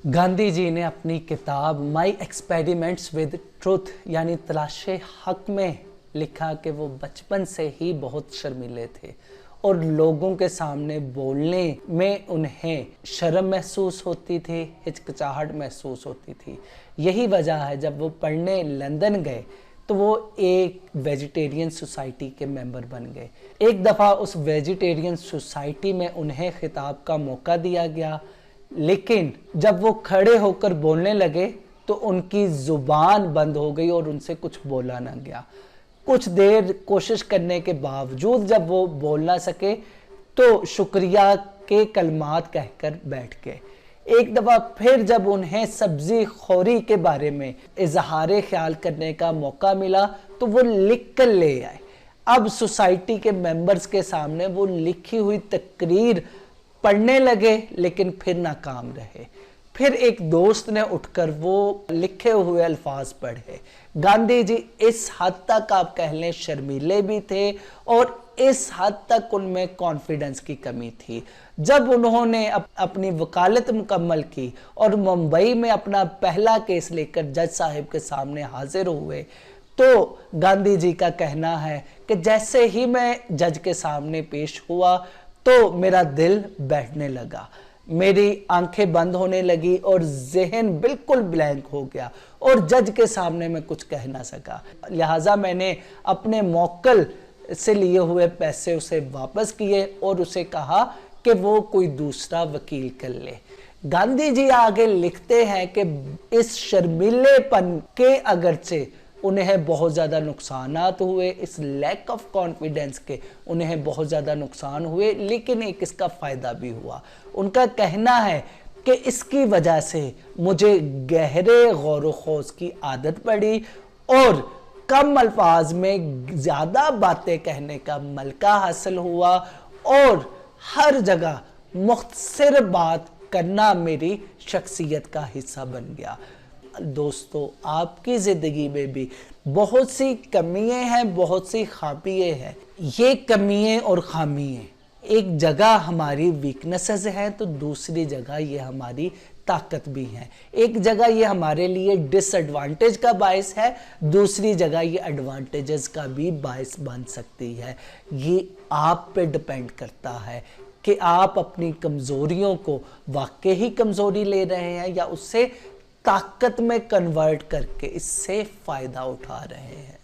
गांधी जी ने अपनी किताब माई एक्सपेरिमेंट्स विद ट्रुथ यानी तलाशे हक में लिखा कि वो बचपन से ही बहुत शर्मीले थे और लोगों के सामने बोलने में उन्हें शर्म महसूस होती थी, हिचकिचाहट महसूस होती थी। यही वजह है जब वो पढ़ने लंदन गए तो वो एक वेजिटेरियन सोसाइटी के मेंबर बन गए। एक दफ़ा उस वेजिटेरियन सोसाइटी में उन्हें खिताब का मौका दिया गया, लेकिन जब वो खड़े होकर बोलने लगे तो उनकी ज़ुबान बंद हो गई और उनसे कुछ बोला ना गया। कुछ देर कोशिश करने के बावजूद जब वो बोल ना सके तो शुक्रिया के कलमात कहकर बैठ गए। एक दफ़ा फिर जब उन्हें सब्ज़ी खोरी के बारे में इजहार ख्याल करने का मौका मिला तो वो लिख कर ले आए। अब सोसाइटी के मेंबर्स के सामने वो लिखी हुई तकरीर पढ़ने लगे, लेकिन फिर नाकाम रहे। फिर एक दोस्त ने उठकर वो लिखे हुए अल्फाज पढ़े। गांधी जी इस हद तक आप कह लें शर्मीले भी थे और इस हद तक उनमें कॉन्फिडेंस की कमी थी। जब उन्होंने अपनी वकालत मुकम्मल की और मुंबई में अपना पहला केस लेकर जज साहब के सामने हाजिर हुए तो गांधी जी का कहना है कि जैसे ही मैं जज के सामने पेश हुआ तो मेरा दिल बैठने लगा, मेरी आंखें बंद होने लगी और ज़हन बिल्कुल ब्लैंक हो गया और जज के सामने मैं कुछ कह ना सका। लिहाजा मैंने अपने मौक्कल से लिए हुए पैसे उसे वापस किए और उसे कहा कि वो कोई दूसरा वकील कर ले। गांधी जी आगे लिखते हैं कि इस शर्मीलेपन के अगरचे उन्हें बहुत ज़्यादा नुकसानात हुए, इस लैक ऑफ कॉन्फिडेंस के उन्हें बहुत ज़्यादा नुकसान हुए, लेकिन एक इसका फ़ायदा भी हुआ। उनका कहना है कि इसकी वजह से मुझे गहरे गौर व खोज की आदत पड़ी और कम अल्फाज में ज़्यादा बातें कहने का मलका हासिल हुआ और हर जगह मुख्तसर बात करना मेरी शख्सियत का हिस्सा बन गया। दोस्तों, आपकी ज़िंदगी में भी बहुत सी कमियां हैं, बहुत सी खामियां हैं। ये कमियां और खामियां एक जगह हमारी वीकनेसेस हैं तो दूसरी जगह ये हमारी ताकत भी हैं। एक जगह ये हमारे लिए डिसएडवांटेज का बायस है, दूसरी जगह ये एडवांटेजेस का भी बायस बन सकती है। ये आप पे डिपेंड करता है कि आप अपनी कमज़ोरियों को वाकई ही कमज़ोरी ले रहे हैं या उससे ताकत में कन्वर्ट करके इससे फ़ायदा उठा रहे हैं।